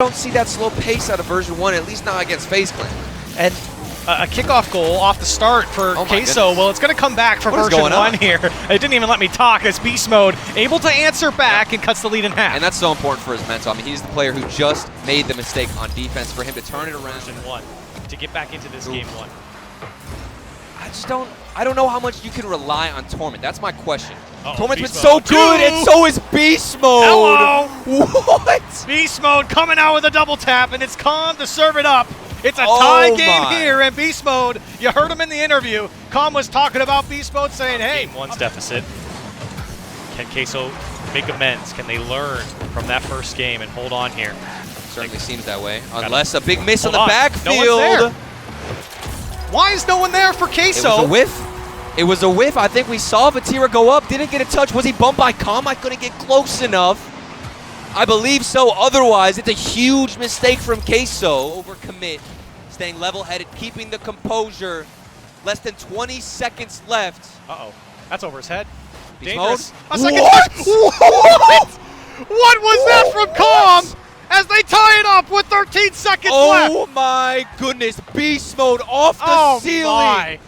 don't see that slow pace out of version 1, at least not against FaZe Clan. And a kickoff goal off the start for Queso. Well, it's going to come back for version 1 here. It didn't even let me talk as Beastmode able to answer back and cuts the lead in half. And that's so important for his mental. I mean, he's the player who just made the mistake on defense. For him to turn it around. Version 1 to get back into this game 1. I don't know how much you can rely on Torment. That's my question. Torment's been Beast so mode. good, and so is Beast Mode. Hello! What? Beastmode coming out with a double tap, and it's Calm to serve it up. It's a tie game here, and Beastmode, you heard him in the interview. Calm was talking about Beastmode saying, hey. Game 1's deficit. Can Queso make amends? Can they learn from that first game and hold on here? Certainly seems that way. Unless a big miss on the No backfield. one's there. Why is no one there for Queso? It was a whiff. It was a whiff. I think we saw Vatira go up. Didn't get a touch. Was he bumped by Calm? I couldn't get close enough. I believe so. Otherwise, it's a huge mistake from Queso. Overcommit. Staying level-headed, keeping the composure. Less than 20 seconds left. Uh-oh. That's over his head. Beast Dangerous. mode? A second What? touch. What? What was that from Calm as they tie it up with 13 seconds left? Oh my goodness. Beast Mode off the ceiling. My.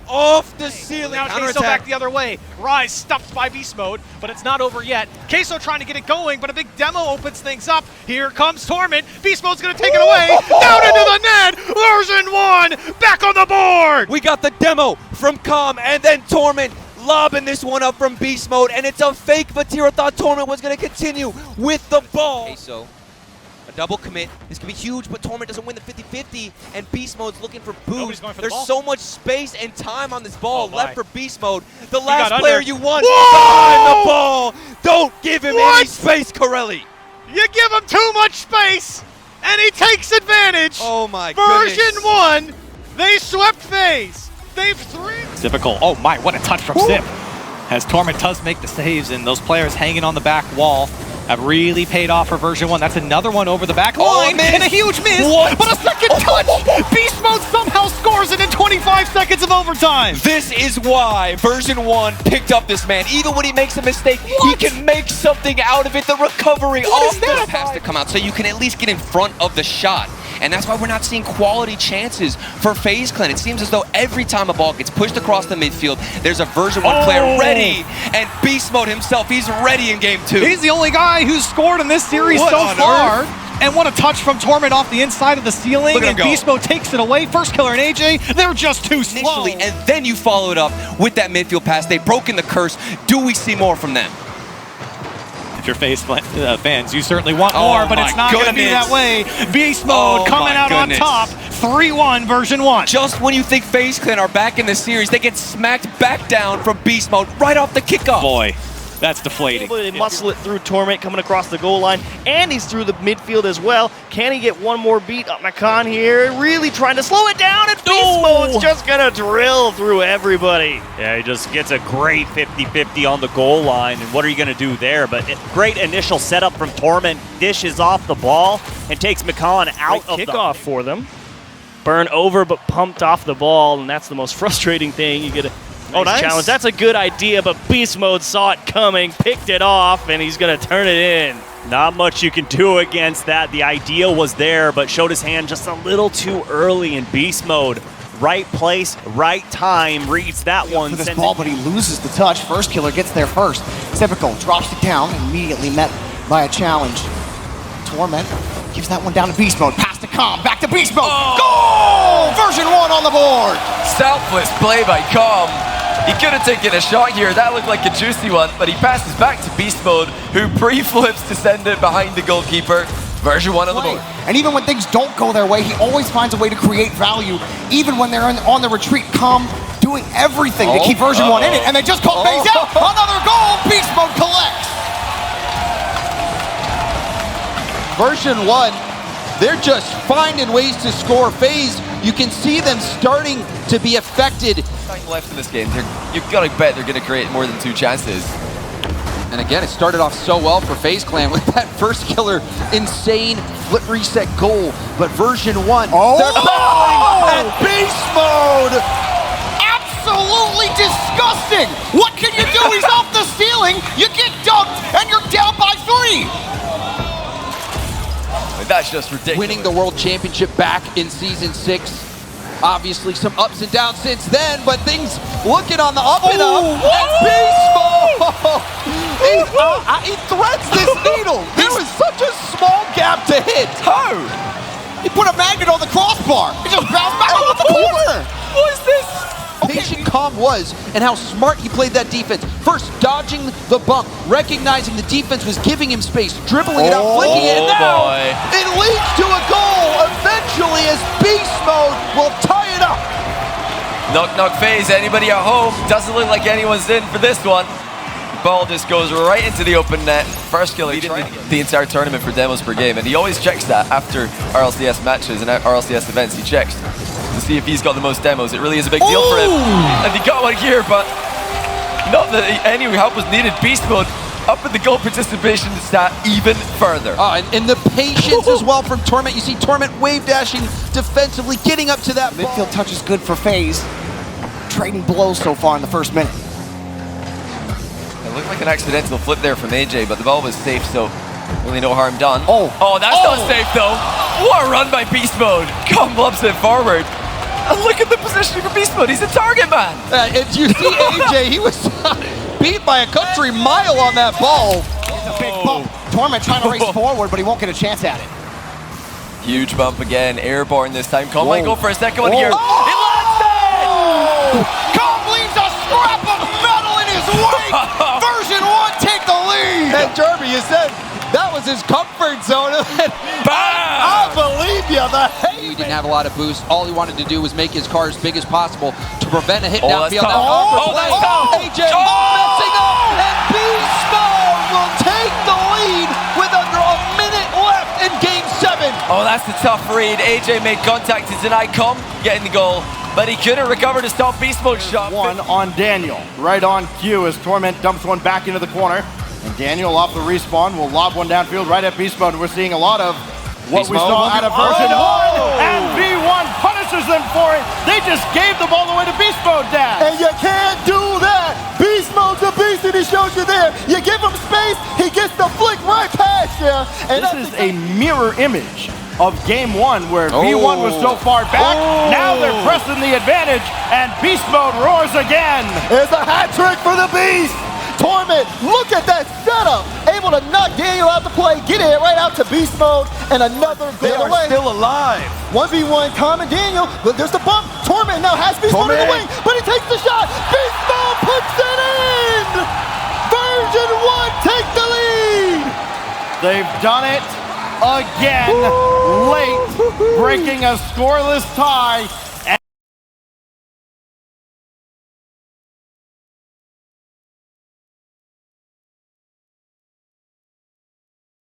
Off the ceiling. Now Queso back the other way. Rise stuffed by Beastmode, but it's not over yet. Queso trying to get it going, but a big demo opens things up. Here comes Torment. Beastmode's going to take it away. Down into the net. Version 1 back on the board. We got the demo from Calm, and then Torment lobbing this one up from Beast Mode, and it's a fake. Vatira thought Torment was going to continue with the ball. Queso, a double commit. This could be huge, but Torment doesn't win the 50-50, and Beast Mode's looking for boost. There's so much space and time on this ball left for Beast Mode. The last player you want behind the ball. Don't give him any space, Corelli. You give him too much space, and he takes advantage. Oh my goodness. Version 1, they swept FaZe. They've 3. Difficult. Oh my, what a touch from Sip. As Torment does make the saves, and those players hanging on the back wall have really paid off for version 1. That's another one over the back line, and a huge miss, but a second touch! Beast Mode somehow scores it in 25 seconds of overtime! This is why version 1 picked up this man. Even when he makes a mistake, he can make something out of it. The recovery off the pass to come out, so you can at least get in front of the shot. And that's why we're not seeing quality chances for FaZe Clan. It seems as though every time a ball gets pushed across the midfield, there's a version 1 player ready. And Beast Mode himself, he's ready in game 2. He's the only guy who's scored in this series so far. And what a touch from Torment off the inside of the ceiling. And Beast Mode takes it away. First killer and AJ, they're just too slow. Initially, and then you follow it up with that midfield pass. They've broken the curse. Do we see more from them? If you're FaZe fans, you certainly want more, but it's not going to be that way. Beast Mode coming out on top, 3-1 version 1. Just when you think FaZe Clan are back in the series, they get smacked back down from Beast Mode right off the kickoff. Boy, that's deflating. They muscle it through Torment coming across the goal line, and he's through the midfield as well. Can he get one more beat? Makan here, really trying to slow it down, and Beast Mode's just gonna drill through everybody. Yeah, he just gets a great 50-50 on the goal line, and what are you gonna do there? But great initial setup from Torment, dishes off the ball, and takes Makan out of the kickoff for them. Burn over, but pumped off the ball, and that's the most frustrating thing. You get a nice challenge. That's a good idea, but Beast Mode saw it coming, picked it off, and he's going to turn it in. Not much you can do against that. The idea was there, but showed his hand just a little too early in Beast Mode. Right place, right time, reads that one. For this ball, but he loses the touch. First killer gets there first. Typical, drops it down, immediately met by a challenge. Torment gives that one down to Beast Mode. Pass to Calm, back to Beast Mode. Goal! Version 1 on the board. Selfless play by Calm. He could have taken a shot here. That looked like a juicy one, but he passes back to Beast Mode, who pre-flips to send it behind the goalkeeper. Version 1 on the board. And even when things don't go their way, he always finds a way to create value. Even when they're on the retreat, Calm doing everything to keep version 1 in it. And they just called FaZe out. Another goal. Beast Mode collects. Version 1, they're just finding ways to score. FaZe, you can see them starting to be affected. Nothing left in this game. You've got to bet they're going to create more than 2 chances. And again, it started off so well for FaZe Clan with that first killer, insane flip reset goal. But version 1, they're battling at Beast Mode. Absolutely disgusting. What can you do? He's off the ceiling. You get dunked, and you're down by 3. That's just ridiculous. winning the World Championship back in Season 6. Obviously some ups and downs since then, but things looking on the up and up. And Beastmode! He threads this needle. There was such a small gap to hit. How? He put a magnet on the crossbar. He just bounced back off the corner. What is this? Patient Calm was, and how smart he played that defense. First, dodging the bump, recognizing the defense was giving him space, dribbling it out, flicking it, and now it leads to a goal eventually as Beastmode will tie it up. Knock phase, anybody at home? Doesn't look like anyone's in for this one. Ball just goes right into the open net. First kill leading the entire tournament for demos per game, and he always checks that after RLCS matches and RLCS events. He checks to see if he's got the most demos. It really is a big deal for him, and he got one here, but not that any help was needed. Beastmode up in the goal participation stat even further. And the patience as well from Torment. You see Torment wave dashing defensively, getting up to that ball. Midfield touch is good for FaZe. Trading blows so far in the first minute. It looked like an accidental flip there from AJ, but the ball was safe, so really no harm done. Oh, that's not safe though. What a run by Beastmode. Come lobs it forward. And look at the positioning for Beastmode. He's a target man. And you see AJ, he was beat by a country mile on that ball. It's a big bump. Torment trying to race forward, but he won't get a chance at it. Huge bump again. Airborne this time. Calm might go for a second one here. It lands it! Calm leaves a scrap of metal in his wake. Version 1 take the lead. And Jeremy, you said that was his comfort zone. I believe you. He didn't have a lot of boost. All he wanted to do was make his car as big as possible to prevent a hit downfield. That's tough. AJ messing up, and Beastmode will take the lead with under a minute left in Game 7. Oh, that's the tough read. AJ made contact to deny Com getting the goal, but he couldn't recover to stop Beastmode's shot. One on Daniel, right on cue as Torment dumps one back into the corner. And Daniel off the respawn will lob one downfield right at Beastmode. We're seeing a lot of what we saw out of version 1. And V1 punishes them for it. They just gave the ball away to Beastmode, Dad. And you can't do that. Beastmode's a beast and he shows you there. You give him space, he gets the flick right past you. And this is a mirror image of Game 1 where V1 was so far back. Now they're pressing the advantage and Beastmode roars again. It's a hat trick for the Beast. Torment, look at that setup. Able to knock Daniel out the play, get it right out to Beastmode, and another goal away. They are still alive. 1v1, Calm and Daniel, but there's the bump. Torment now has Beastmode in the wing, but he takes the shot. Beastmode puts it in. Version 1 take the lead. They've done it again, late, breaking a scoreless tie.